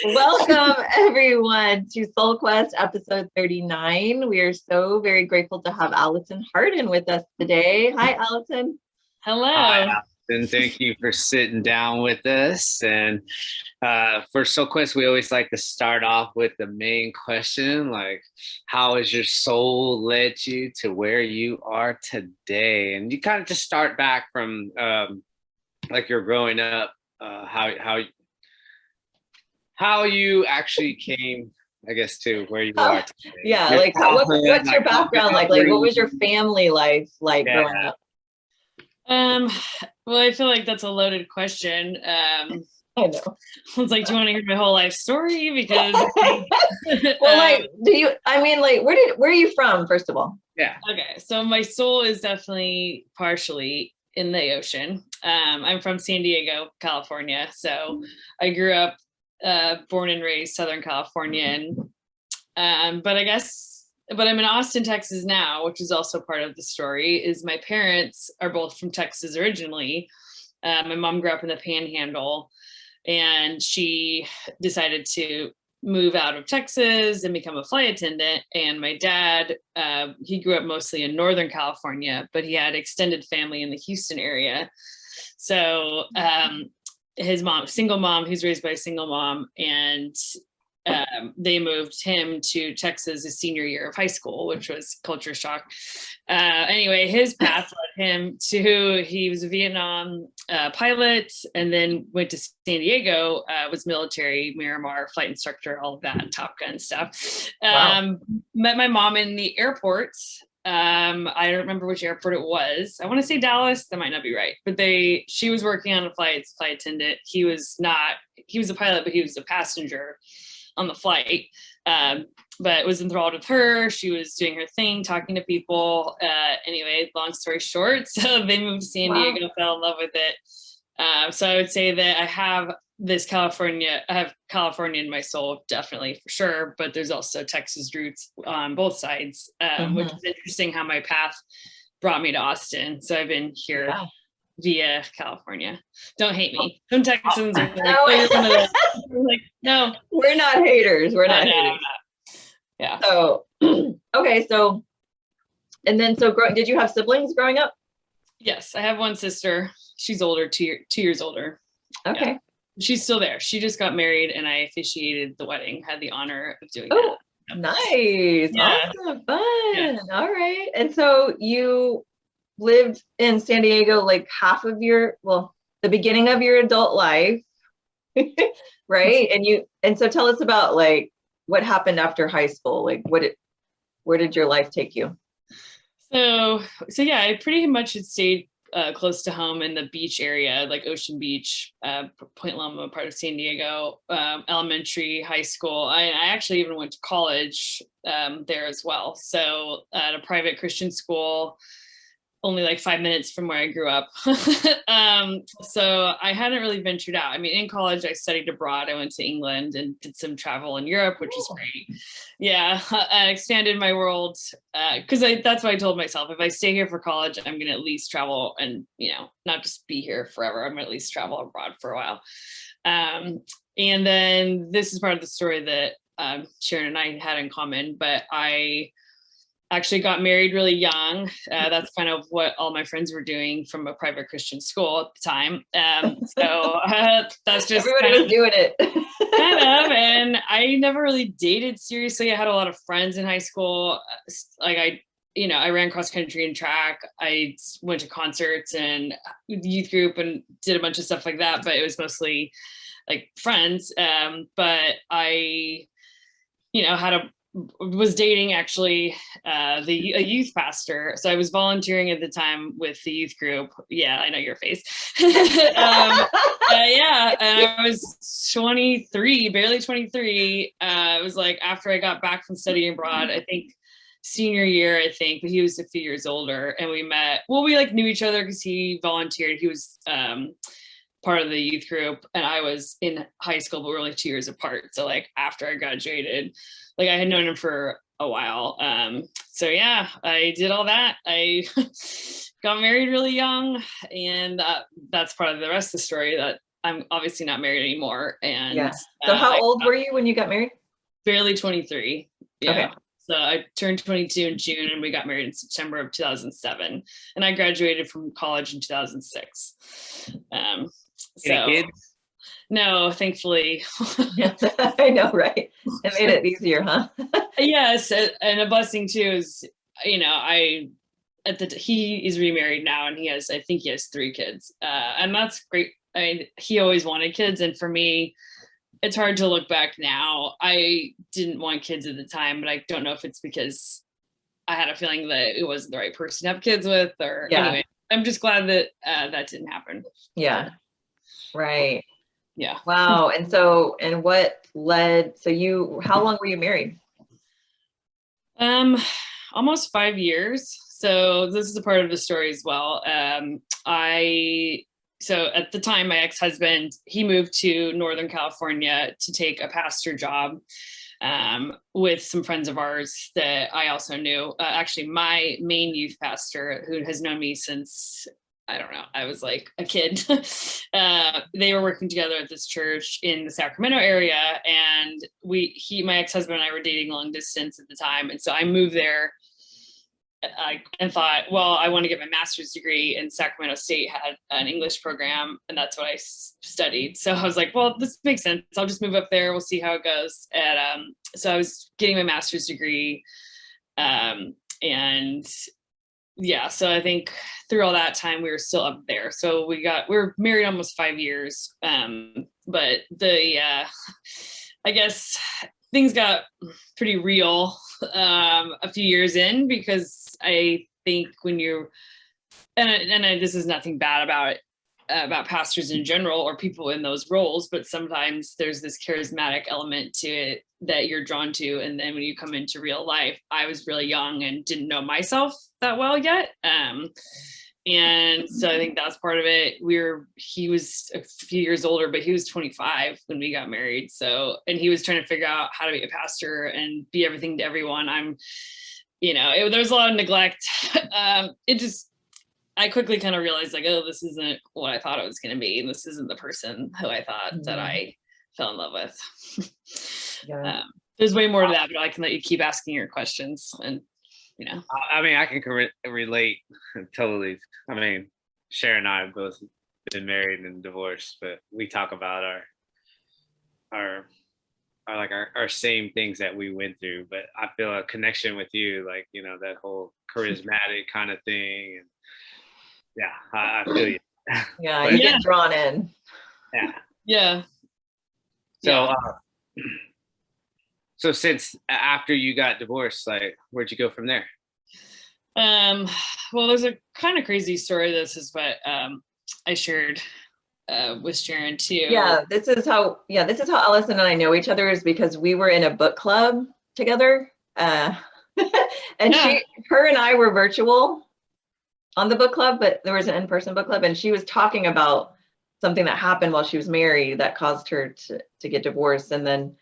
Welcome everyone to Soul Quest episode 39. We are so very grateful to have Allison Harden with us today. Hi, Allison. Hello. Hi, Allison. Thank you for sitting down with us. And for Soul Quest, we always like to start off with the main question, like, how has your soul led you to where you are today? And you kind of just start back from like you're growing up, how you actually came, I guess, to where you are today. Yeah, like what's your background like? Like, what was your family life like growing up? Well, I feel like that's a loaded question. I know. I was like, do you want to hear my whole life story? Because well, like, where are you from, first of all? Yeah. Okay, so my soul is definitely partially in the ocean. I'm from San Diego, California. So I grew up born and raised Southern Californian. But I'm in Austin, Texas now, which is also part of the story, is my parents are both from Texas originally. My mom grew up in the Panhandle, and she decided to move out of Texas and become a flight attendant. And my dad, he grew up mostly in Northern California, but he had extended family in the Houston area. So his mom, single mom, he's raised by a single mom, and they moved him to Texas his senior year of high school, which was culture shock. Anyway, his path led him to, he was a Vietnam pilot, and then went to San Diego, was military, Miramar, flight instructor, all of that, Top Gun stuff. Wow. Met my mom in the airport. I don't remember which airport it was. I want to say Dallas. That might not be right. But she was working on a flight attendant. He was a pilot, but he was a passenger on the flight, but was enthralled with her. She was doing her thing, talking to people. Anyway, long story short, so they moved to San Diego, fell in love with it. So I would say that I have California in my soul, definitely, for sure, but there's also Texas roots on both sides, which is interesting how my path brought me to Austin. So I've been here via California. Don't hate me. Some Texans are like, oh, you're one of those. Like, no, we're not haters. We're not haters. Yeah. So, okay. So, and then, did you have siblings growing up? Yes, I have one sister. She's older, 2 years older. Okay. Yeah. She's still there. She just got married, and I officiated the wedding, had the honor of doing that. Nice. Yeah. Awesome. Fun. Yeah. All right. And so you lived in San Diego like the beginning of your adult life, right? And so tell us about like what happened after high school. Like where did your life take you? So yeah, I pretty much had stayed close to home in the beach area, like Ocean Beach, Point Loma, part of San Diego, elementary, high school. I actually even went to college there as well. So at a private Christian school, only like 5 minutes from where I grew up. So I hadn't really ventured out. I mean, in college, I studied abroad. I went to England and did some travel in Europe, which is great. Yeah, I expanded my world because that's what I told myself. If I stay here for college, I'm going to at least travel and, not just be here forever. I'm going to at least travel abroad for a while. And then this is part of the story that Sharon and I had in common, but I actually got married really young. That's kind of what all my friends were doing from a private Christian school at the time. So that's just everybody was doing it. Kind of. And I never really dated seriously. I had a lot of friends in high school. Like I ran cross country and track. I went to concerts and youth group and did a bunch of stuff like that, but it was mostly like friends. But I, was dating actually a youth pastor. So I was volunteering at the time with the youth group. Yeah, I know your face. Yeah, and I was 23, barely 23. It was like after I got back from studying abroad, I think senior year, but he was a few years older, and we met. Well, we like knew each other because he volunteered. He was part of the youth group, and I was in high school, but we were only 2 years apart. So like after I graduated, like I had known him for a while. So yeah, I did all that. I got married really young, and that's part of the rest of the story, that I'm obviously not married anymore. And Yeah. So how old were you when you got married? Barely 23. Yeah. Okay. So I turned 22 in June and we got married in September of 2007. And I graduated from college in 2006. Any kids? No, thankfully. Yeah, I know, right? It made it easier, huh? Yes. And a blessing too is, he is remarried now and I think he has 3 kids. And that's great. I mean, he always wanted kids. And for me, it's hard to look back now. I didn't want kids at the time, but I don't know if it's because I had a feeling that it wasn't the right person to have kids with, or anyway, I'm just glad that that didn't happen. Yeah. Right. Yeah. Wow. And what led, how long were you married? Almost 5 years. So this is a part of the story as well. So at the time, my ex-husband, he moved to Northern California to take a pastor job with some friends of ours that I also knew. Actually, my main youth pastor, who has known me since, I don't know, I was like a kid. They were working together at this church in the Sacramento area. And my ex-husband and I were dating long distance at the time. And so I moved there and thought, well, I want to get my master's degree, and Sacramento State had an English program, and that's what I studied. So I was like, well, this makes sense. I'll just move up there. We'll see how it goes. And so I was getting my master's degree. And yeah, so I think through all that time, we were still up there. So we were married almost 5 years. But I guess things got pretty real a few years in, because I think when you're, and this is nothing bad about pastors in general or people in those roles, but sometimes there's this charismatic element to it that you're drawn to. And then when you come into real life, I was really young and didn't know myself that well yet. And so I think that's part of it. He was a few years older, but he was 25 when we got married. So, and he was trying to figure out how to be a pastor and be everything to everyone. There's a lot of neglect. I quickly kind of realized, like, oh, this isn't what I thought it was going to be. And this isn't the person who I thought that I fell in love with. Yeah. There's way more to that, but I can let you keep asking your questions. And I mean, I can relate totally. I mean, Sharon and I have both been married and divorced, but we talk about our same things that we went through. But I feel a connection with you, like, that whole charismatic kind of thing. And yeah, I feel you. Yeah, you get drawn in. Yeah. Yeah. So, so since after you got divorced, like, where'd you go from there? Well, there's a kind of crazy story. This is what I shared with Sharon too. Yeah, this is how Allison and I know each other, is because we were in a book club together. And her and I were virtual on the book club, but there was an in-person book club, and she was talking about something that happened while she was married that caused her to get divorced. And then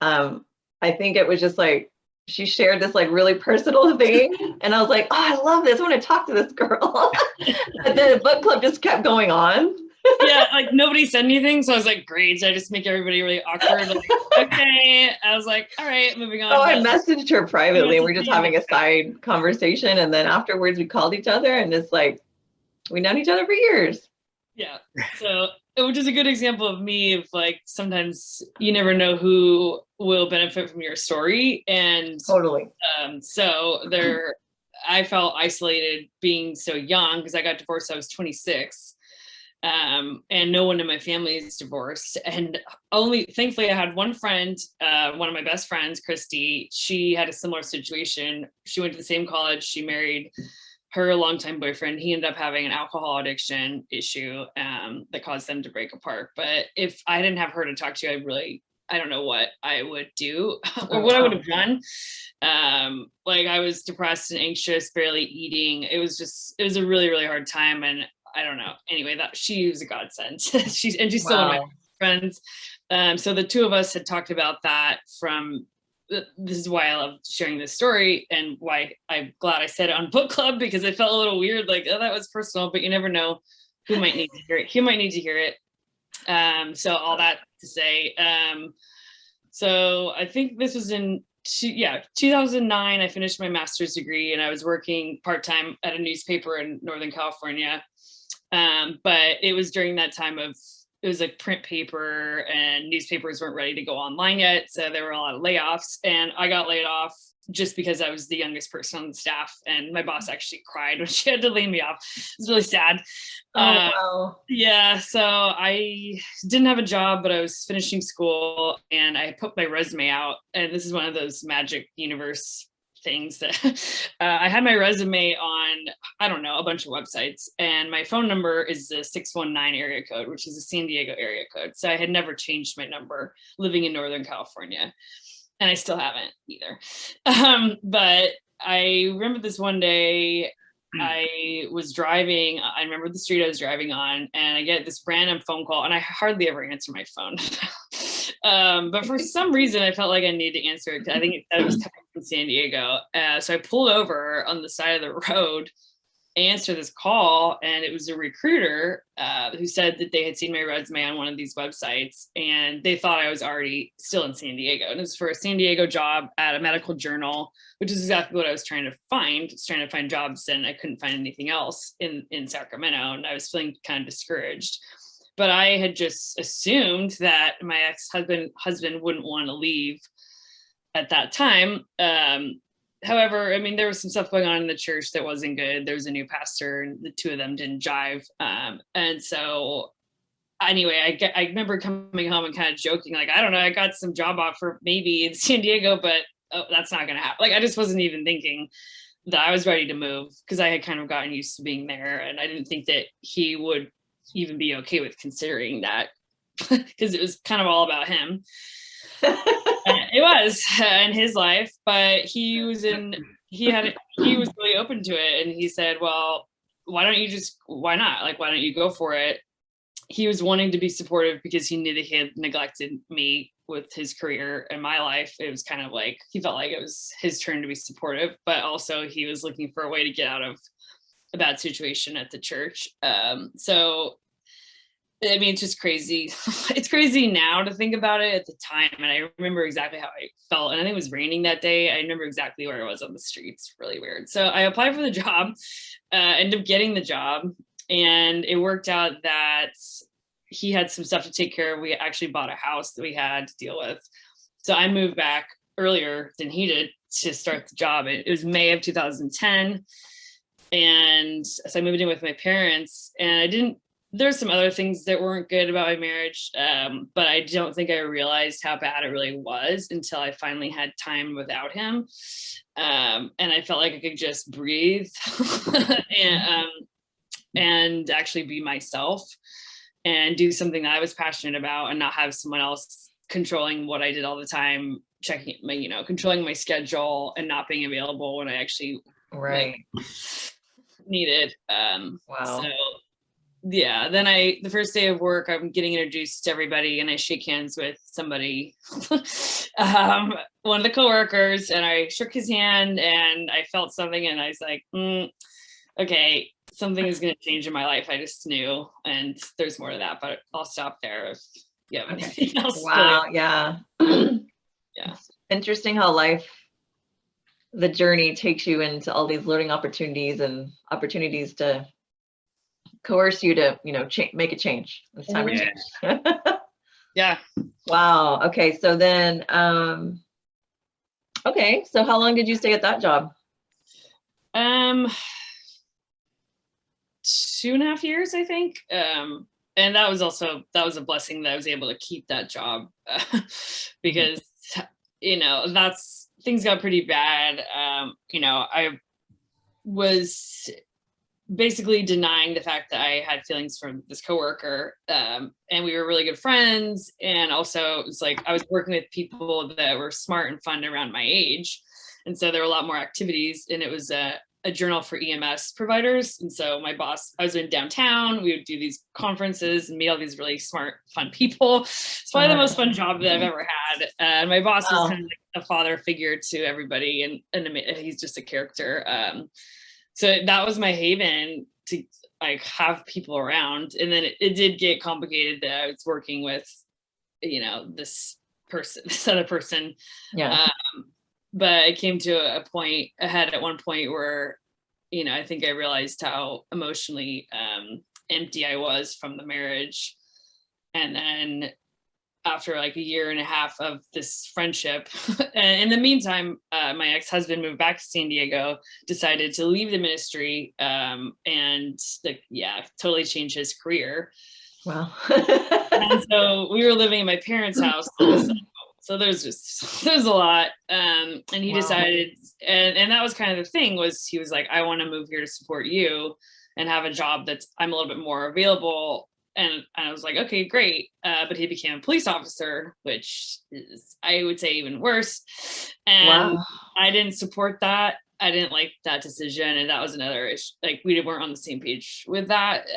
I think it was just like, she shared this like really personal thing, and I was like, oh, I love this. I want to talk to this girl. But the book club just kept going on. Yeah, like nobody said anything, so I was like, great. I just make everybody really awkward. Like, okay. I was like, all right, moving on. Oh, I messaged her privately, and we're just having a side conversation, and then afterwards we called each other, and it's like, we've known each other for years. Yeah. So, which is a good example of me, of like, sometimes you never know who will benefit from your story. And totally. I felt isolated being so young, because I got divorced, I was 26. And no one in my family is divorced. And thankfully I had one friend, one of my best friends, Christy. She had a similar situation. She went to the same college. She married her longtime boyfriend. He ended up having an alcohol addiction issue that caused them to break apart. But if I didn't have her to talk to, I don't know what I would do or what I would have done. Like, I was depressed and anxious, barely eating. It was a really, really hard time. And I don't know. Anyway, she was a godsend. she's still one of my friends. So the two of us had talked about that. This is why I love sharing this story, and why I'm glad I said it on book club, because it felt a little weird. Like, oh, that was personal, but you never know who might need to hear it. So all that to say, so I think this was in 2009. I finished my master's degree and I was working part-time at a newspaper in Northern California. But it was during that time of, it was like print paper and newspapers weren't ready to go online yet. So there were a lot of layoffs and I got laid off just because I was the youngest person on the staff. And my boss actually cried when she had to lay me off. It was really sad. Wow. Yeah, so I didn't have a job, but I was finishing school and I put my resume out. And this is one of those magic universe things that I had my resume on, I don't know, a bunch of websites. And my phone number is the 619 area code, which is a San Diego area code. So I had never changed my number living in Northern California. And I still haven't either. But I remember this one day, I was driving, I remember the street I was driving on, and I get this random phone call, and I hardly ever answer my phone. But for some reason, I felt like I needed to answer it. I think it said it was coming from San Diego. So I pulled over on the side of the road, answer this call, and it was a recruiter who said that they had seen my resume on one of these websites and they thought I was already still in San Diego. And it was for a San Diego job at a medical journal, which is exactly what I was trying to find. I was trying to find jobs and I couldn't find anything else in Sacramento, and I was feeling kind of discouraged. But I had just assumed that my ex-husband wouldn't want to leave at that time. However, I mean, there was some stuff going on in the church that wasn't good. There was a new pastor and the two of them didn't jive. And so anyway, I remember coming home and kind of joking, like, I don't know, I got some job offer maybe in San Diego, but that's not going to happen. Like, I just wasn't even thinking that I was ready to move because I had kind of gotten used to being there. And I didn't think that he would even be okay with considering that because it was kind of all about him. It was in his life, but he was really open to it. And he said, well, why not? Like, why don't you go for it? He was wanting to be supportive because he knew that he had neglected me with his career and my life. It was kind of like, he felt like it was his turn to be supportive, but also he was looking for a way to get out of a bad situation at the church. So I mean, it's just crazy. It's crazy now to think about it at the time. And I remember exactly how I felt. And I think it was raining that day. I remember exactly where I was on the streets. Really weird. So I applied for the job, ended up getting the job. And it worked out that he had some stuff to take care of. We actually bought a house that we had to deal with. So I moved back earlier than he did to start the job. It was May of 2010. And so I moved in with my parents, and there's some other things that weren't good about my marriage, but I don't think I realized how bad it really was until I finally had time without him. And I felt like I could just breathe and actually be myself and do something that I was passionate about and not have someone else controlling what I did all the time, controlling my schedule and not being available when I actually needed. Wow. So yeah, then the first day of work, I'm getting introduced to everybody and I shake hands with somebody, one of the coworkers, and I shook his hand and I felt something and I was like, okay, something is going to change in my life. I just knew, and there's more to that, but I'll stop there if you have anything else. Wow. Yeah. Yeah. Interesting how the journey takes you into all these learning opportunities and opportunities to coerce you to, make a change. It's time to change. Yeah. Wow. Okay. So then, so how long did you stay at that job? 2.5 years, I think. And that was a blessing that I was able to keep that job because, things got pretty bad. I was basically denying the fact that I had feelings for this coworker, and we were really good friends. And also it was like I was working with people that were smart and fun around my age, and so there were a lot more activities. And it was a journal for EMS providers. And so my boss, I was in downtown, we would do these conferences and meet all these really smart, fun people. It's probably the most fun job that I've ever had. And my boss was kind of like a father figure to everybody, and he's just a character. So that was my haven. like have people around. And then it did get complicated that I was working with, you know, this other person. Yeah. But it came to a point ahead at one point where, you know, I think I realized how emotionally empty I was from the marriage. And then after like a year and a half of this friendship, and in the meantime, my ex-husband moved back to San Diego, decided to leave the ministry, and like, yeah, totally changed his career. Wow. And so we were living in my parents' house. So there's a lot. And he Wow. decided, and that was kind of the thing, was he was like, I want to move here to support you and have a job that's I'm a little bit more available. And I was like, okay, great. But he became a police officer, which is, I would say, even worse. And Wow. I didn't support that. I didn't like that decision. And that was another issue. Like, we weren't on the same page with that.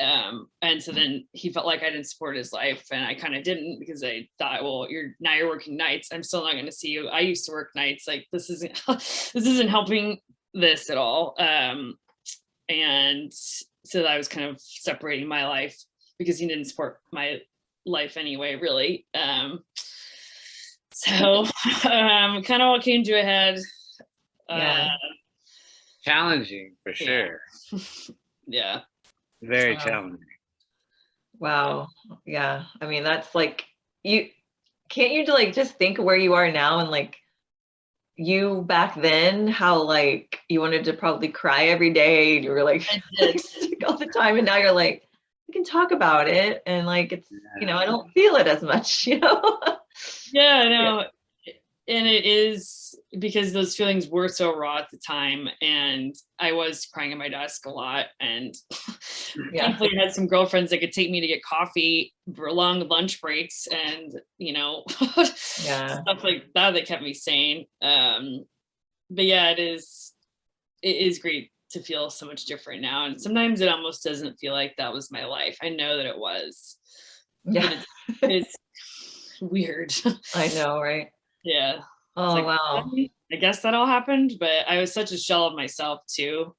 And so then he felt like I didn't support his life. And I kind of didn't, because I thought, well, you're working nights. I'm still not going to see you. I used to work nights. Like, this isn't helping this at all. And so I was kind of separating my life, because he didn't support my life anyway, really. So kind of all came to a head. Yeah. Challenging for sure. Yeah. Very challenging. Wow. Yeah. I mean, that's like, can't you like just think where you are now, and like you back then, how like you wanted to probably cry every day, and you were like sick all the time, and now you're like, we can talk about it, and like it's, you know, I don't feel it as much, you know. Yeah, I know. And it is because those feelings were so raw at the time, and I was crying at my desk a lot. And thankfully I had some girlfriends that could take me to get coffee for long lunch breaks, and, you know, stuff like that kept me sane. But yeah, it is great to feel so much different now. And sometimes it almost doesn't feel like that was my life. I know that it was. Yeah. It's weird. I know, right? Yeah. Oh, like, wow. I guess that all happened, but I was such a shell of myself too.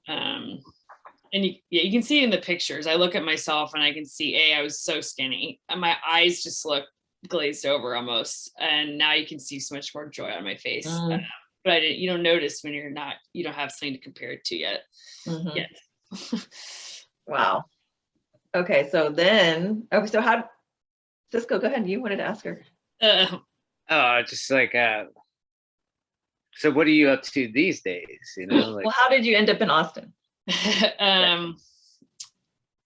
And you can see in the pictures, I look at myself and I can see, I was so skinny and my eyes just look glazed over almost. And now you can see so much more joy on my face. But you don't notice when you don't have something to compare it to yet. Wow. Okay. So then, so how, Cisco, go ahead. You wanted to ask her. Just like, so what are you up to these days? You know, like, well, how did you end up in Austin?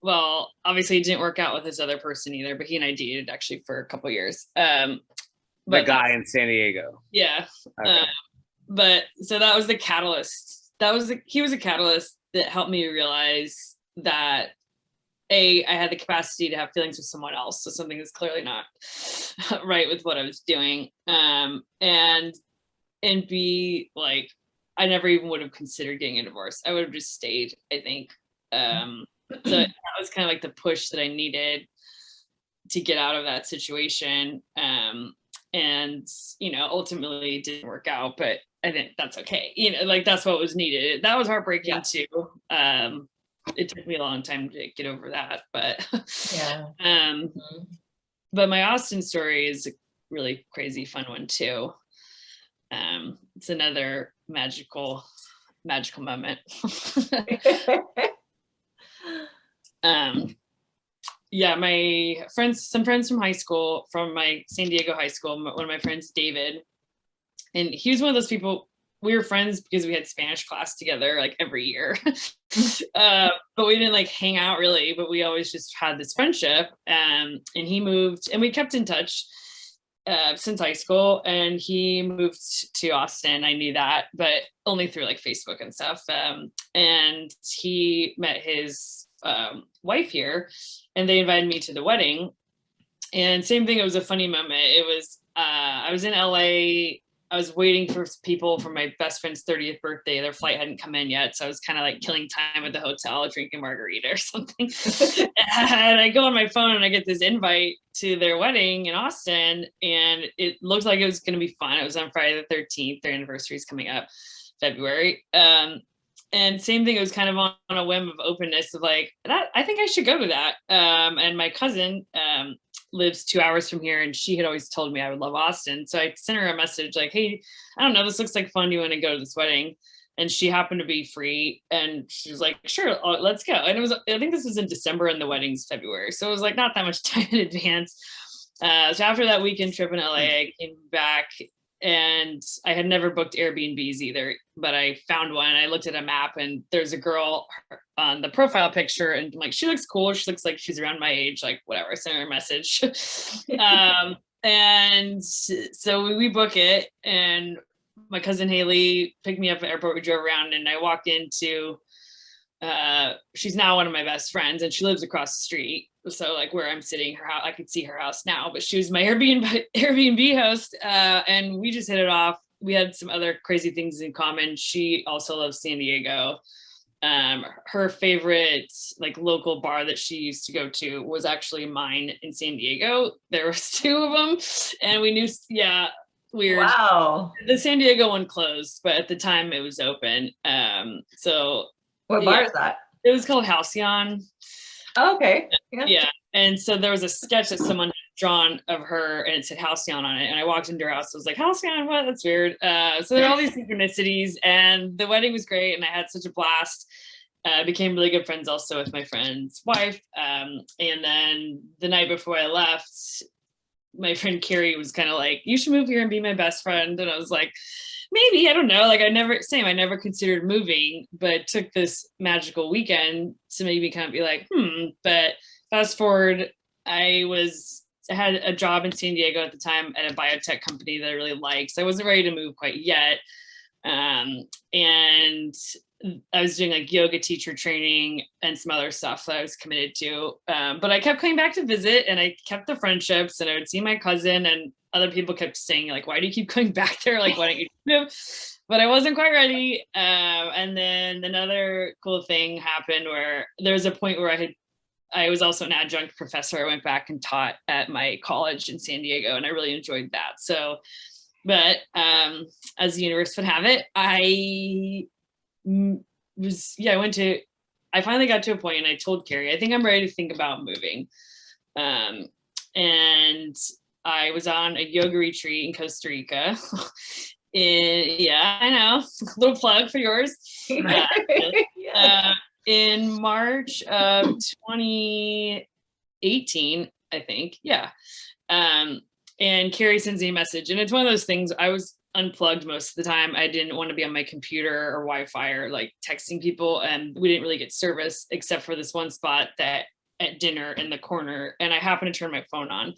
Well, obviously it didn't work out with this other person either, but he and I dated actually for a couple of years. The guy in San Diego. Yeah. Okay. But so that was the catalyst. He was a catalyst that helped me realize that I had the capacity to have feelings with someone else. So something is clearly not right with what I was doing. And B, like, I never even would have considered getting a divorce. I would have just stayed, I think. So that was kind of like the push that I needed to get out of that situation. And, you know, ultimately it didn't work out, but I think that's okay. You know, like, that's what was needed. That was heartbreaking too. It took me a long time to get over that, but but my Austin story is a really crazy fun one too. It's another magical moment. Some friends from high school, from my San Diego high school, one of my friends, David, and he was one of those people. We were friends because we had Spanish class together like every year, but we didn't like hang out really, but we always just had this friendship. And he moved, and we kept in touch since high school, and he moved to Austin. I knew that, but only through like Facebook and stuff. And he met his wife here, and they invited me to the wedding. And same thing, it was a funny moment. It was, I was in LA. I was waiting for people for my best friend's 30th birthday. Their flight hadn't come in yet. So I was kind of like killing time at the hotel, drinking margarita or something. And I go on my phone and I get this invite to their wedding in Austin. And it looked like it was going to be fun. It was on Friday the 13th. Their anniversary is coming up February. and same thing, it was kind of on a whim of openness of like, that I think I should go to that. And my cousin lives 2 hours from here, and she had always told me I would love Austin. So I sent her a message like, hey, I don't know, this looks like fun. Do you want to go to this wedding? And she happened to be free, and she was like, sure, let's go. And it was, I think this was in December and the wedding's February. So it was like not that much time in advance. So after that weekend trip in LA, I came back, and I had never booked Airbnbs either, but I found one. I looked at a map, and there's a girl on the profile picture, and I'm like, she looks cool. She looks like she's around my age, like whatever. I sent her a message. And so we book it, and my cousin Haley picked me up at the airport. We drove around, and I walked into, she's now one of my best friends, and she lives across the street. So like where I'm sitting, her house, I could see her house now, but she was my Airbnb host. And we just hit it off. We had some other crazy things in common. She also loves San Diego. Her favorite like local bar that she used to go to was actually mine in San Diego. There was 2 of them, and we knew, yeah, weird. Wow. The San Diego one closed, but at the time it was open. So What bar is that? it was called Halcyon. Oh, okay. Yeah. And so there was a sketch that someone had drawn of her, and it said Halcyon on it. And I walked into her house. I was like, Halcyon, what? That's weird. So there are all these synchronicities, and the wedding was great. And I had such a blast. Became really good friends also with my friend's wife. And then the night before I left, my friend Carrie was kind of like, you should move here and be my best friend. And I was like, maybe, I don't know. Like I never considered moving, but took this magical weekend to maybe kind of be like, but fast forward, I had a job in San Diego at the time at a biotech company that I really liked. So I wasn't ready to move quite yet. And I was doing like yoga teacher training and some other stuff that I was committed to. But I kept coming back to visit, and I kept the friendships, and I would see my cousin, and other people kept saying like, why do you keep going back there? Like, why don't you move? But I wasn't quite ready. And then another cool thing happened where there was a point where I was also an adjunct professor. I went back and taught at my college in San Diego, and I really enjoyed that. So, but as the universe would have it, I finally got to a point, and I told Carrie, I think I'm ready to think about moving. And I was on a yoga retreat in Costa Rica. Yeah, I know. Little plug for yours. In March of 2018, I think. Yeah. And Carrie sends me a message, and it's one of those things. I was unplugged most of the time. I didn't want to be on my computer or Wi-Fi or like texting people, and we didn't really get service except for this one spot that at dinner in the corner, and I happened to turn my phone on,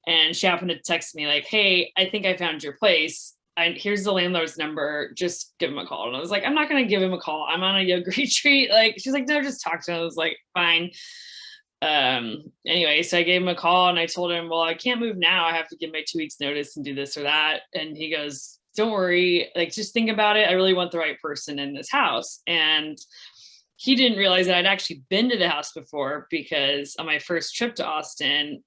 and she happened to text me like, hey, I think I found your place. Here's the landlord's number, just give him a call. And I was like, I'm not going to give him a call. I'm on a yoga retreat. Like, she's like, no, just talk to him. I was like, fine. Anyway, so I gave him a call, and I told him, well, I can't move now. I have to give my 2 weeks notice and do this or that. And he goes, don't worry. Like, just think about it. I really want the right person in this house. And he didn't realize that I'd actually been to the house before, because on my first trip to Austin,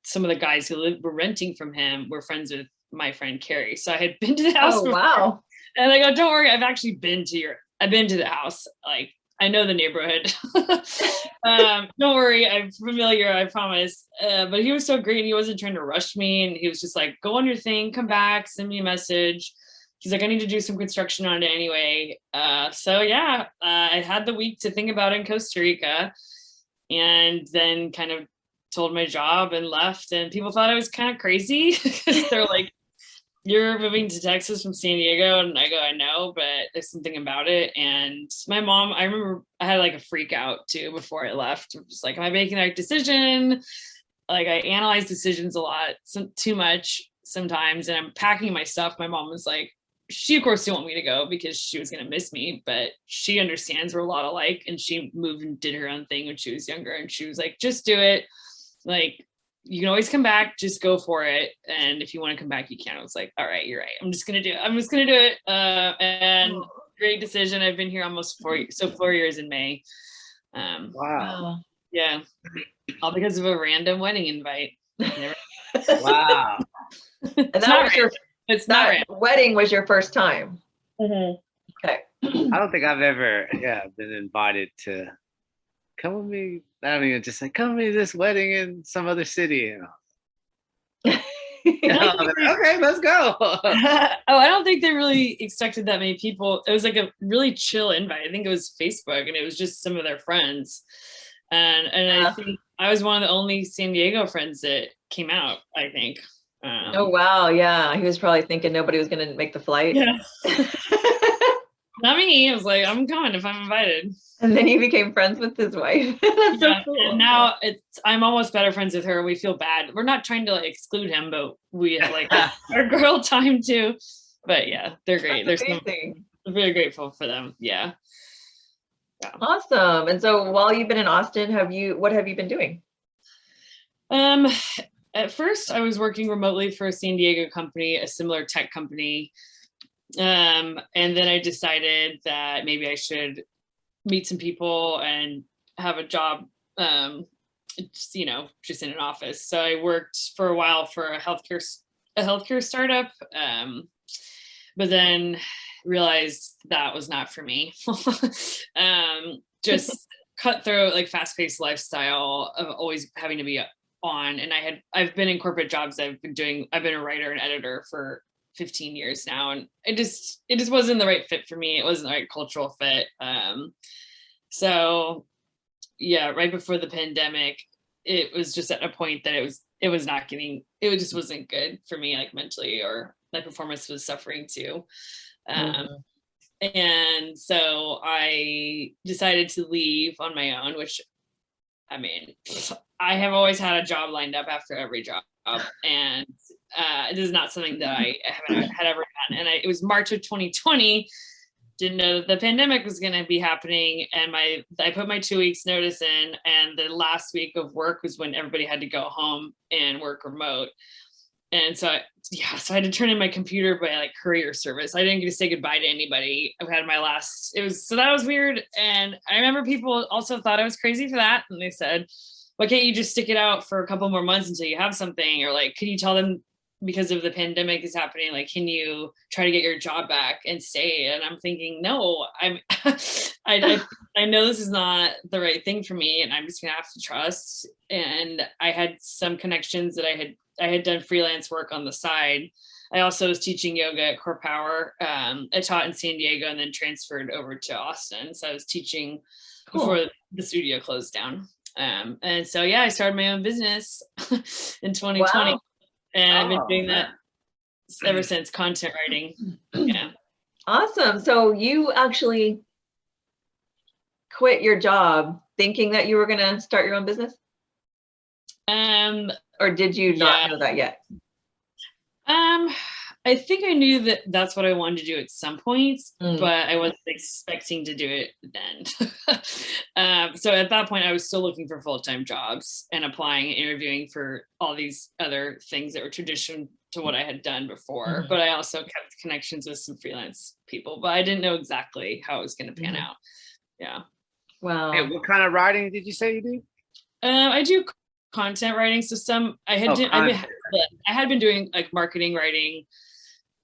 some of the guys who were renting from him were friends with my friend Carrie. So I had been to the house. Oh, before. wow. And I go, don't worry, I've been to the house. Like, I know the neighborhood. Don't worry, I'm familiar, I promise. But he was so great. He wasn't trying to rush me. And he was just like, go on your thing, come back, send me a message. He's like, I need to do some construction on it anyway. So yeah, I had the week to think about it in Costa Rica, and then kind of told my job and left. And people thought I was kind of crazy, because they're like, you're moving to Texas from San Diego. And I go, I know, but there's something about it. And my mom, I remember I had like a freak out too before I left. Just like, am I making the right decision? Like, I analyze decisions a lot, too much sometimes. And I'm packing my stuff. My mom was like, she of course didn't want me to go because she was going to miss me, but she understands we're a lot alike. And she moved and did her own thing when she was younger. And she was like, just do it. Like, you can always come back, just go for it. And if you want to come back, you can. I was like, all right, you're right. I'm just going to do it. And great decision. I've been here almost 4 years in May. Wow. Yeah. All because of a random wedding invite. Wow. And that was your wedding was your first time. Mm-hmm. Okay. I don't think I've ever, been invited to come with me. I don't even just say, come with me to this wedding in some other city. Okay, let's go. Oh, I don't think they really expected that many people. It was like a really chill invite. I think it was Facebook, and it was just some of their friends. And I think I was one of the only San Diego friends that came out, I think. Oh, wow. Yeah. He was probably thinking nobody was going to make the flight. Yeah. Not me. I was like, I'm coming if I'm invited. And then he became friends with his wife. That's so cool. And now I'm almost better friends with her. We feel bad. We're not trying to like exclude him, but we like our girl time too. But yeah, they're great. That's They're amazing. very grateful for them. Yeah. Awesome. And so while you've been in Austin, what have you been doing? At first I was working remotely for a San Diego company, a similar tech company. And then I decided that maybe I should meet some people and have a job, just in an office. So I worked for a while for a healthcare startup, but then realized that was not for me. Just cutthroat, like fast-paced lifestyle of always having to be on. And I've been in corporate jobs. I've been a writer and editor for 15 years now, and it just wasn't the right fit for me. It wasn't the right cultural fit. So yeah, right before the pandemic, it was just at a point that it just wasn't good for me, like mentally, or my performance was suffering too. And so I decided to leave on my own, which, I mean, I have always had a job lined up after every job, and this is not something that I had ever done. And it was March of 2020. Didn't know that the pandemic was going to be happening, and I put my 2 weeks notice in, and the last week of work was when everybody had to go home and work remote. And so I had to turn in my computer by like courier service. I didn't get to say goodbye to anybody. I had so that was weird. And I remember people also thought I was crazy for that. And they said, why can't you just stick it out for a couple more months until you have something? Or like, can you tell them, because of the pandemic is happening, like, can you try to get your job back and stay? And I'm thinking, no, I know this is not the right thing for me, and I'm just gonna have to trust. And I had some connections that I had done freelance work on the side. I also was teaching yoga at Core Power. I taught in San Diego and then transferred over to Austin. So I was teaching before the studio closed down. And so, I started my own business in 2020. Wow. And I've been doing that ever since, content writing. Yeah. Awesome. So you actually quit your job thinking that you were going to start your own business? Or did you not know that yet? I think I knew that that's what I wanted to do at some point, but I wasn't expecting to do it then. So at that point, I was still looking for full-time jobs and applying and interviewing for all these other things that were traditional to what I had done before. But I also kept connections with some freelance people, but I didn't know exactly how it was going to pan out. Yeah. Wow. Hey, what kind of writing did you say you do? I do content writing. So I had been doing like marketing writing,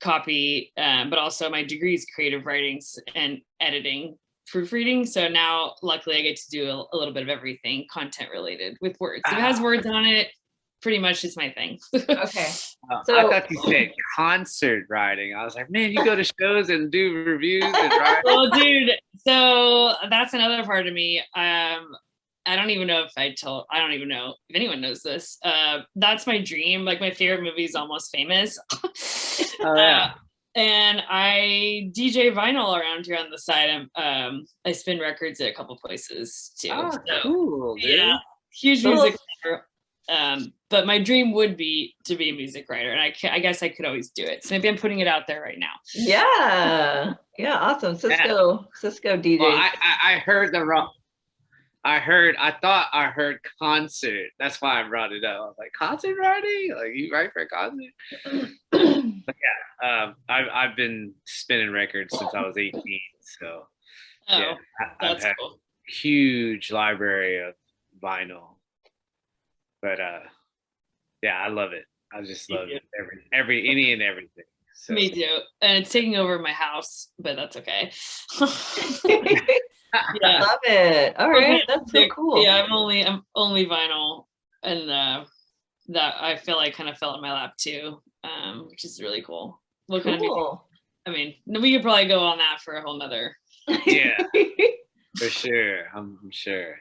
copy, but also my degree is creative writing and editing, proofreading. So now luckily I get to do a little bit of everything content related with words. If it has words on it, pretty much it's my thing. Okay. So I thought you said concert writing. I was like, man, you go to shows and do reviews and write. Well, dude, so that's another part of me. I don't even know if anyone knows this. That's my dream. Like, my favorite movie is Almost Famous. Oh, yeah. And I DJ vinyl around here on the side. I spin records at a couple places too. Oh, so, cool, dude. Yeah, huge music writer. But my dream would be to be a music writer, and I guess I could always do it. So maybe I'm putting it out there right now. Yeah. Awesome. Cisco DJ. Well, I heard the wrong. I thought I heard concert. That's why I brought it up. I was like, concert writing? Like, you write for a concert? But yeah, I've been spinning records since I was 18. So yeah, I've had cool. Huge library of vinyl. But yeah, I love it. I just love it. Any and everything. So Me too. And it's taking over my house, but that's okay. Yeah. Love it. All right. That's so cool. Yeah, I'm only vinyl, and that I feel like kind of fell in my lap too, which is really cool. What kind of music? Cool. I mean, we could probably go on that for a whole nother. yeah, for sure. I'm sure.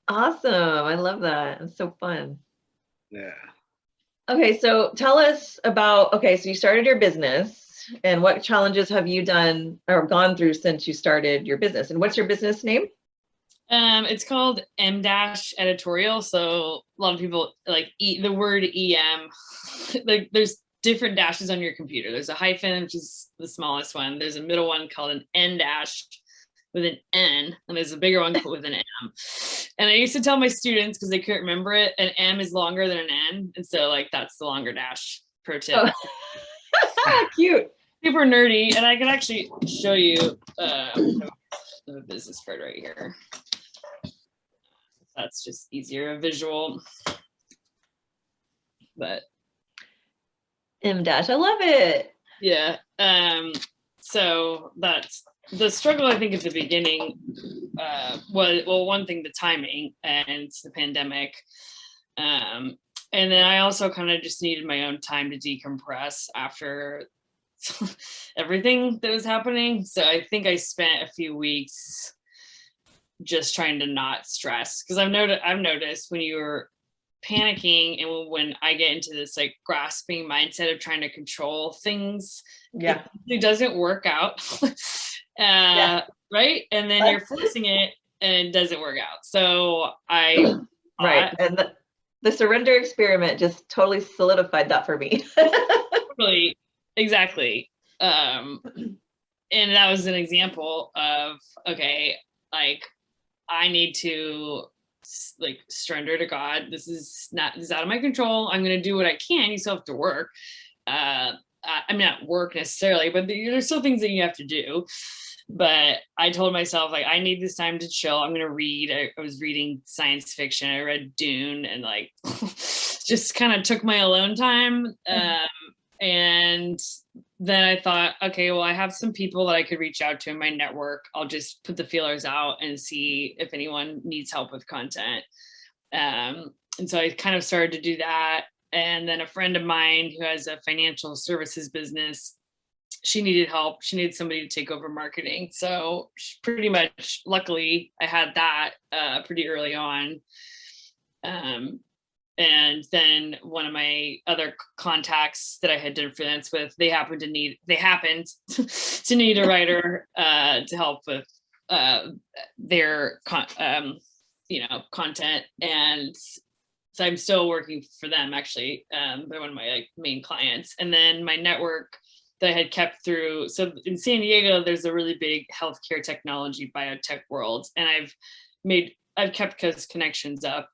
Awesome. I love that. It's so fun. Yeah. Okay, so tell us about, okay, so you started your business, and what challenges have you done or gone through since you started your business? And what's your business name? It's called M-Editorial. So a lot of people like the word EM. Like there's different dashes on your computer. There's a hyphen, which is the smallest one. There's a middle one called an N dash with an N, and there's a bigger one with an M. And I used to tell my students, because they couldn't remember it, an M is longer than an N, and so like that's the longer dash. Pro tip. Oh. Cute. Super nerdy, and I can actually show you the business card right here. That's just easier, a visual. But M dash, I love it. yeah. So that's the struggle, I think, at the beginning was, well, one thing, the timing and the pandemic. And then I also kind of just needed my own time to decompress after everything that was happening. So I think I spent a few weeks just trying to not stress, because I've noticed when you're panicking and when I get into this like grasping mindset of trying to control things, it doesn't work out. Right, and then you're forcing it and it doesn't work out. So I right, and the surrender experiment just totally solidified that for me. Totally, exactly. And that was an example of, okay, like I need to like surrender to God. This is out of my control. I'm going to do what I can. You still have to work. I mean, not work necessarily, but there's still things that you have to do. But I told myself, like, I need this time to chill. I'm going to read. I was reading science fiction. I read Dune and like just kind of took my alone time. And then I thought, okay, well, I have some people that I could reach out to in my network. I'll just put the feelers out and see if anyone needs help with content. And so I kind of started to do that. And then a friend of mine who has a financial services business, she needed help. She needed somebody to take over marketing. So pretty much, luckily, I had that pretty early on. And then one of my other contacts that I had done freelance with, they happened to need a writer to help with their content. And so I'm still working for them, actually. They're one of my like main clients. And then my network that I had kept through. So in San Diego, there's a really big healthcare technology biotech world, and I've kept those connections up.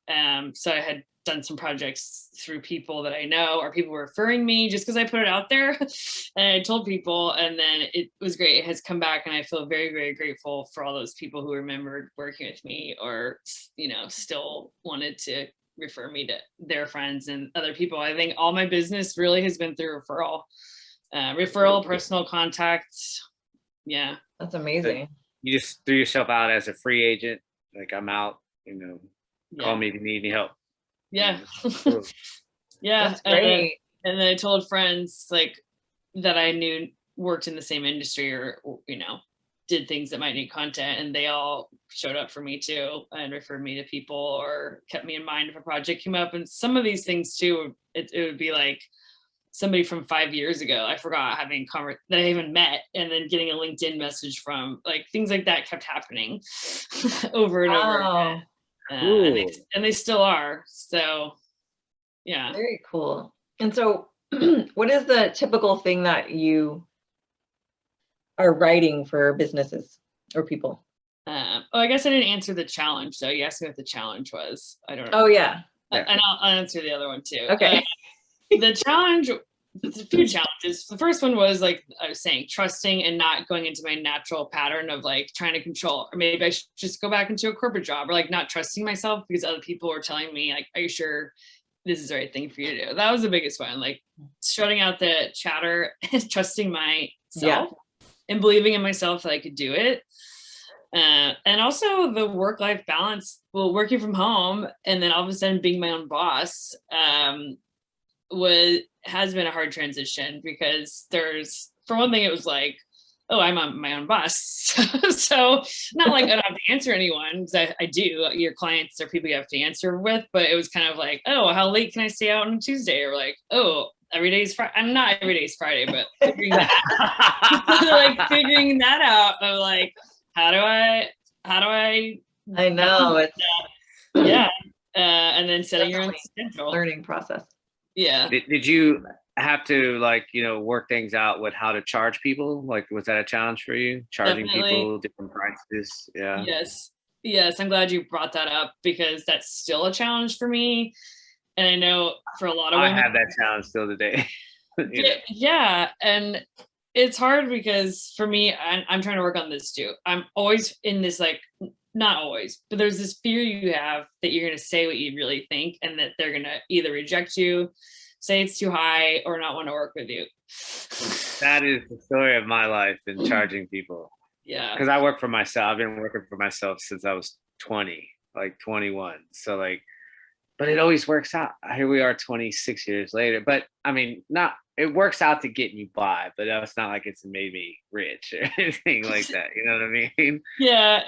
So I had done some projects through people that I know, or people referring me just because I put it out there. And I told people, and then it was great. It has come back, and I feel very, very grateful for all those people who remembered working with me, or, still wanted to refer me to their friends and other people. I think all my business really has been through referral, personal contacts. Yeah. That's amazing. You just threw yourself out as a free agent. Like, I'm out, call me if you need any help. Yeah. Yeah. That's great. And then I told friends like that I knew worked in the same industry, or, did things that might need content, and they all showed up for me too and referred me to people or kept me in mind if a project came up. And some of these things too, it would be like somebody from 5 years ago, I forgot, having that I even met, and then getting a LinkedIn message from, like, things like that kept happening over and over again. And they still are. So yeah. Very cool. And so what is the typical thing that you are writing for businesses or people? I guess I didn't answer the challenge. So you asked me what the challenge was. I don't know. Oh yeah. And I'll answer the other one too. Okay. The challenge, there's a few challenges. The first one was, like I was saying, trusting and not going into my natural pattern of like trying to control, or maybe I should just go back into a corporate job, or like not trusting myself because other people were telling me, like, are you sure this is the right thing for you to do. That was the biggest one, like shutting out the chatter and trusting myself and believing in myself that I could do it. And also the work-life balance, well, working from home and then all of a sudden being my own boss has been a hard transition, because for one thing, it was like, oh, I'm my own boss. So not like I don't have to answer anyone, because I do. Your clients are people you have to answer with, but it was kind of like, oh, how late can I stay out on Tuesday? Or like, oh, every day is Friday. I'm not every day is Friday, but figuring that, like figuring that out of like, how do I know it's and then setting your own schedule. Learning process. Yeah. Did you have to like, work things out with how to charge people? Like, was that a challenge for you? Charging Definitely. people different prices? Yeah. Yes. I'm glad you brought that up, because that's still a challenge for me. And I know for a lot of women, I have that challenge still today. Yeah. And it's hard because for me, I'm trying to work on this too. I'm always in this, like, not always, but there's this fear you have that you're going to say what you really think, and that they're going to either reject you, say it's too high, or not want to work with you. That is the story of my life in charging people. Yeah. Because I work for myself. I've been working for myself since I was 20, like 21. So like, but it always works out. Here we are 26 years later. But I mean, it works out to get you by, but it's not like it's made me rich or anything like that. You know what I mean? Yeah.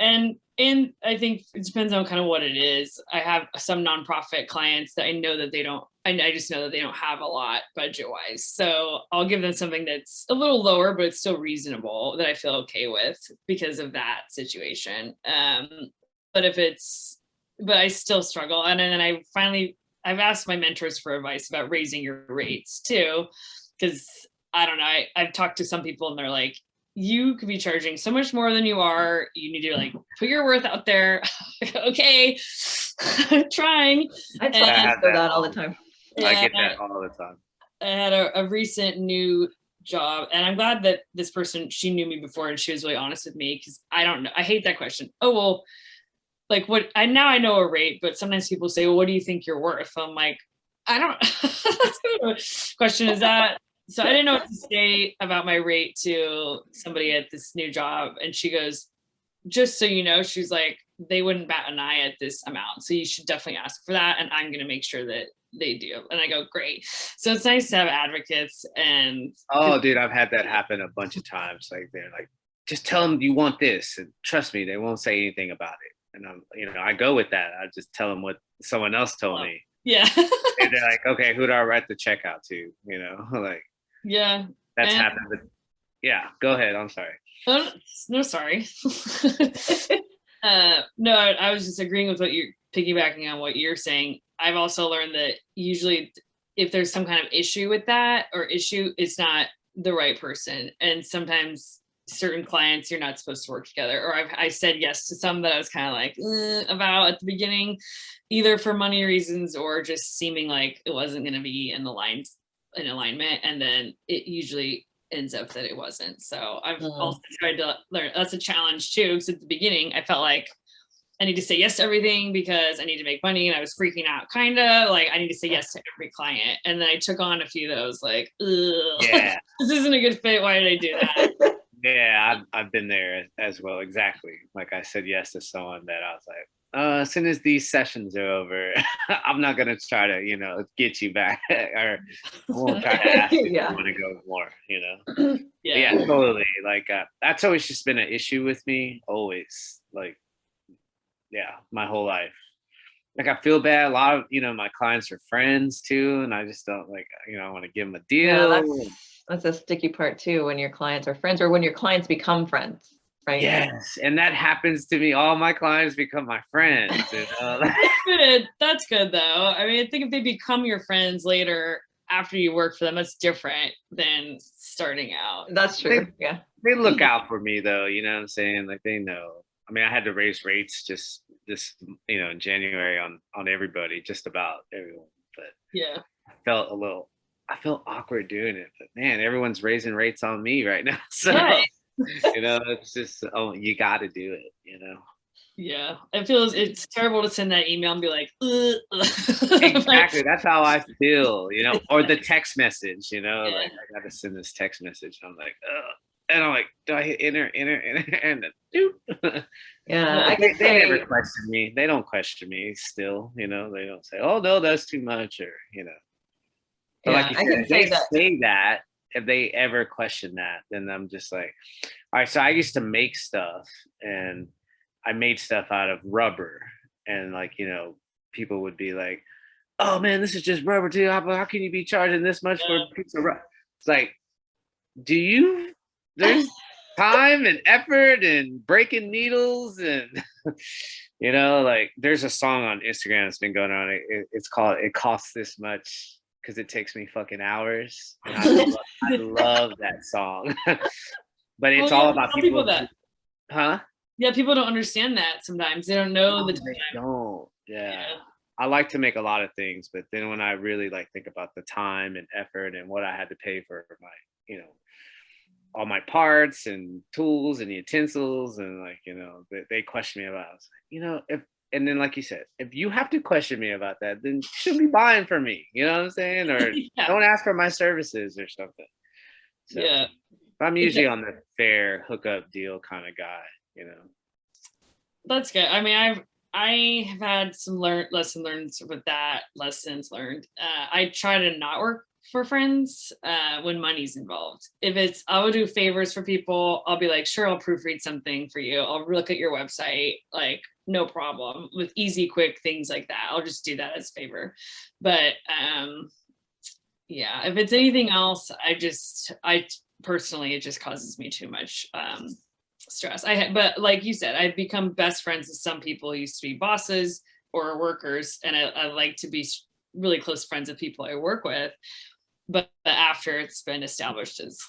And I think it depends on kind of what it is. I have some nonprofit clients that I know that I just know that they don't have a lot budget wise. So I'll give them something that's a little lower, but it's still reasonable, that I feel okay with because of that situation. But I still struggle. And then I've asked my mentors for advice about raising your rates too, because I don't know, I've talked to some people and they're like, you could be charging so much more than you are. You need to like put your worth out there. Okay, I'm trying. I tell that all the time. I get that all the time. I had a recent new job, and I'm glad that this person, she knew me before and she was really honest with me, because I don't know. I hate that question. Oh, well, like now I know a rate, but sometimes people say, well, what do you think you're worth? I'm like, I don't, that's kind of a question is that. So I didn't know what to say about my rate to somebody at this new job. And she goes, just so you know, she's like, they wouldn't bat an eye at this amount. So you should definitely ask for that. And I'm going to make sure that they do. And I go, great. So it's nice to have advocates. And oh, dude, I've had that happen a bunch of times. Like, they're like, just tell them you want this, and trust me, they won't say anything about it. And I'm, I go with that. I just tell them what someone else told me. Yeah. And they're like, okay, who do I write the check out to? Like, yeah, that's happened. But yeah, go ahead. I'm sorry. Oh, no, sorry. No, I was just agreeing with what you're piggybacking on what you're saying. I've also learned that usually if there's some kind of issue with that it's not the right person. And sometimes certain clients, you're not supposed to work together. Or I said yes to some that I was kind of like about at the beginning, either for money reasons or just seeming like it wasn't going to be in alignment. And then it usually ends up that it wasn't. So I've also tried to learn. That's a challenge too, because at the beginning I felt like I need to say yes to everything because I need to make money, and I was freaking out, kind of like I need to say yes to every client. And then I took on a few of those, like, yeah, this isn't a good fit. Why did I do that? Yeah, I've been there as well. Exactly. Like I said yes to someone that I was like, as soon as these sessions are over, I'm not gonna try to, get you back, or I won't try to ask if you want to go more, Yeah, totally. Like that's always just been an issue with me, always. Like, yeah, my whole life. Like I feel bad. A lot of my clients are friends too, and I just don't like I want to give them a deal. Yeah, that's a sticky part too, when your clients are friends or when your clients become friends. Right. Yes, and that happens to me. All my clients become my friends. That's good though. I mean, I think if they become your friends later after you work for them, that's different than starting out. That's true. They look out for me though. You know what I'm saying? Like they know. I mean, I had to raise rates just this, in January on everybody, just about everyone. But yeah, I felt awkward doing it. But man, everyone's raising rates on me right now. So. Right. It's just, you got to do it, Yeah, it's terrible to send that email and be like, Exactly. That's how I feel, or the text message, Yeah. like I got to send this text message. I'm like, ugh. And I'm like, do I hit enter, and then doop? Yeah, I But could they never say, question me. They don't question me still, they don't say, oh no, that's too much, or But like yeah, you I said, can if they say that. say that, if they ever question that, then I'm just like, all right. So I used to make stuff, and I made stuff out of rubber, and like people would be like, oh man, this is just rubber too. How can you be charging this much for a piece of rubber? It's like, do you? There's time and effort and breaking needles and like there's a song on Instagram that's been going on. It's called "It Costs This Much" because it takes me fucking hours, and I love that song. But Well, it's yeah, all about tell people people, that. huh? Yeah, people don't understand that sometimes. They don't know the No, time. they don't. Yeah. Yeah. I like to make a lot of things, but then when I really like think about the time and effort and what I had to pay for my, all my parts and tools and utensils and like, they question me about it. I was like, if and then like you said, if you have to question me about that, then you shouldn't be buying from me. You know what I'm saying? Or Yeah. don't ask for my services or something. So Yeah. I'm usually on the fair hookup deal kind of guy. That's good. I mean, I have had some lessons learned with that. Lessons learned. I try to not work for friends when money's involved. If I will do favors for people. I'll be like, sure, I'll proofread something for you. I'll look at your website, like no problem, with easy, quick things like that. I'll just do that as a favor. But yeah, if it's anything else, I personally, it just causes me too much stress. But like you said, I've become best friends with some people who used to be bosses or workers, and I like to be really close friends with people I work with. But after it's been established as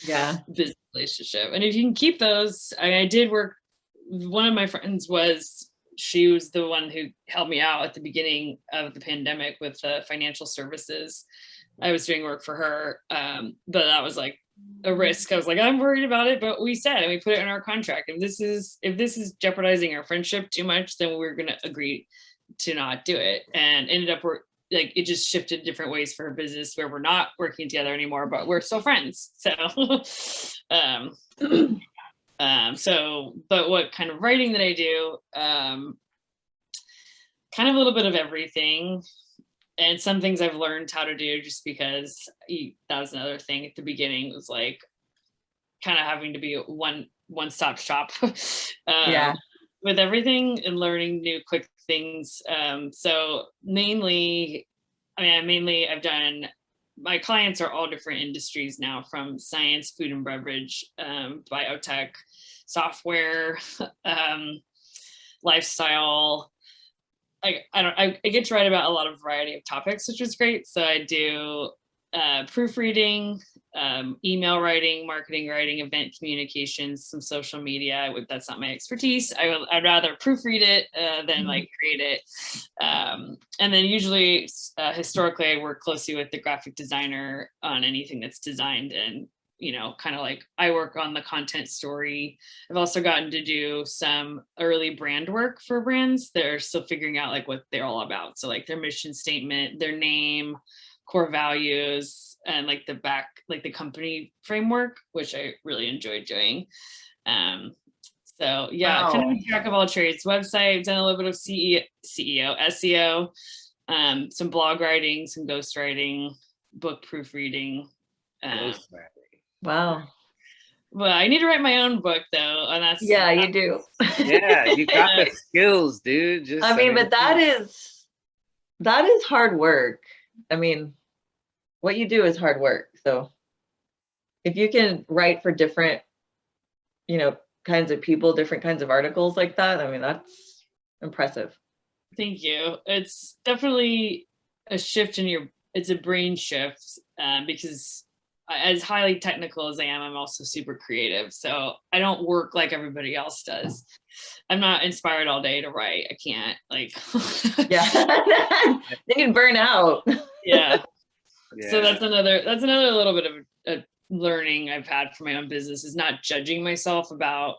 Yeah. business relationship, and if you can keep those, I did work. One of my friends she was the one who helped me out at the beginning of the pandemic with financial services. I was doing work for her, but that was like a risk. I was like, I'm worried about it, but we said, and we put it in our contract, if this is jeopardizing our friendship too much, then we're going to agree to not do it. And ended up like it just shifted different ways for her business where we're not working together anymore, but we're still friends. So but what kind of writing that I do, kind of a little bit of everything. And some things I've learned how to do just because that was another thing at the beginning, was like kind of having to be one-stop shop with everything and learning new quick things. So mainly I've done, my clients are all different industries now, from science, food and beverage, biotech, software, lifestyle. I get to write about a lot of variety of topics, which is great. So I do proofreading, email writing, marketing writing, event communications, some social media. That's not my expertise. I'd rather proofread it than like create it. And then usually, historically, I work closely with the graphic designer on anything that's designed, and kind of like I work on the content story. I've also gotten to do some early brand work for brands. They're still figuring out like what they're all about. So like their mission statement, their name, core values, and like the company framework, which I really enjoyed doing. So yeah, kind of a jack of all trades. Website, I've done a little bit of SEO, some blog writing, some ghostwriting, book proofreading. Wow. Well, I need to write my own book though, and that's you do. Yeah, you got the skills, dude. But that is hard work. I mean, what you do is hard work. So if you can write for different, kinds of people, different kinds of articles like that, I mean, that's impressive. Thank you. It's definitely a shift it's a brain shift, because as highly technical as I am, I'm also super creative. So I don't work like everybody else does. I'm not inspired all day to write. I can't, like. Yeah. Then you'd burn out. Yeah. So that's another little bit of a learning I've had for my own business, is not judging myself about.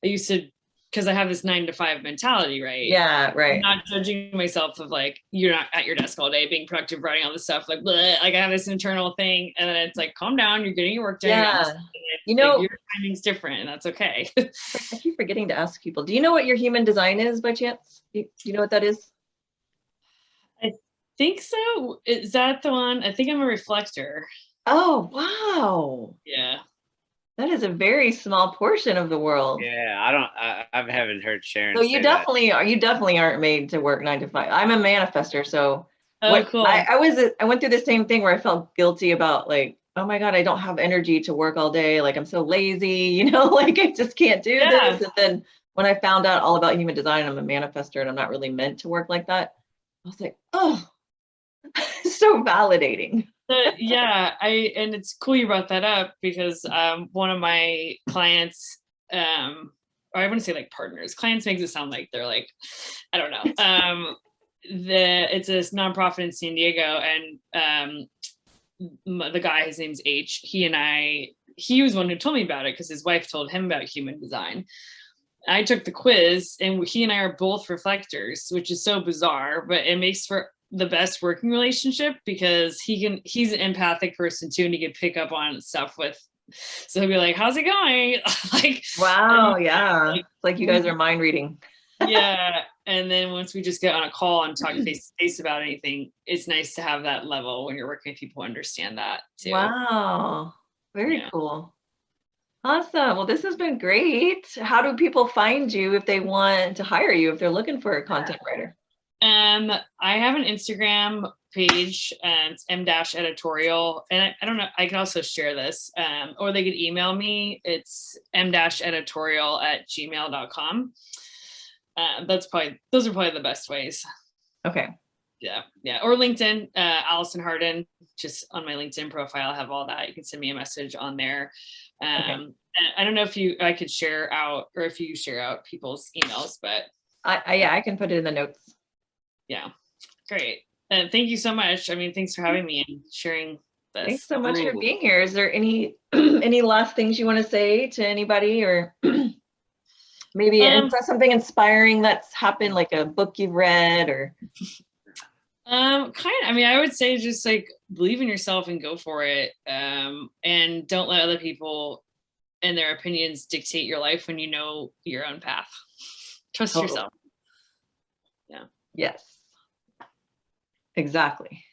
I used to because I have this 9 to 5 mentality, right? Yeah, I'm right. not judging myself of like, you're not at your desk all day being productive, writing all this stuff, like, bleh, like I have this internal thing, and then it's like, calm down, you're getting your work done. Yeah. You Like, know, your timing's different, and that's okay. I keep forgetting to ask people, do you know what your human design is by chance? Do you know what that is? I think so. Is that the one? I think I'm a reflector. Oh, wow. Yeah. That is a very small portion of the world. Yeah, I haven't heard Sharon So say that. you definitely aren't made to work 9 to 5. I'm a manifester, so Oh, cool. I went through the same thing where I felt guilty about like, oh my God, I don't have energy to work all day. Like I'm so lazy, you know, like I just can't do this. And then when I found out all about human design, I'm a manifester and I'm not really meant to work like that. I was like, oh, so validating. Yeah, and it's cool you brought that up because one of my clients, or I want to say like partners, clients makes it sound like they're like, I don't know. It's a nonprofit in San Diego, and the guy, his name's H. He was one who told me about it because his wife told him about human design. I took the quiz, and he and I are both reflectors, which is so bizarre, but it makes for the best working relationship because he's an empathic person too, and he can pick up on stuff so he'll be like, how's it going? Like, wow, yeah. It's like you guys are mind reading. Yeah. And then once we just get on a call and talk face to face about anything, it's nice to have that level when you're working with people who understand that too. Wow. Very cool. Awesome. Well, this has been great. How do people find you if they want to hire you, if they're looking for a content writer? I have an Instagram page, and it's m-editorial, and I don't know, I can also share this, or they could email me. It's m-editorial@gmail.com. Those are probably the best ways. Okay. Yeah. Or LinkedIn, Allison Harden, just on my LinkedIn profile, I have all that. You can send me a message on there. Okay. I don't know if I could share out, or if you share out people's emails, but I can put it in the notes. yeah, great. And thank you so much. I mean, thanks for having me and sharing this. Thanks so much for being here. Is there any last things you want to say to anybody, or maybe something inspiring that's happened, like a book you've read, or I mean, I would say just like believe in yourself and go for it, and don't let other people and their opinions dictate your life when you know your own path. Trust yourself. Yeah. Yes, exactly.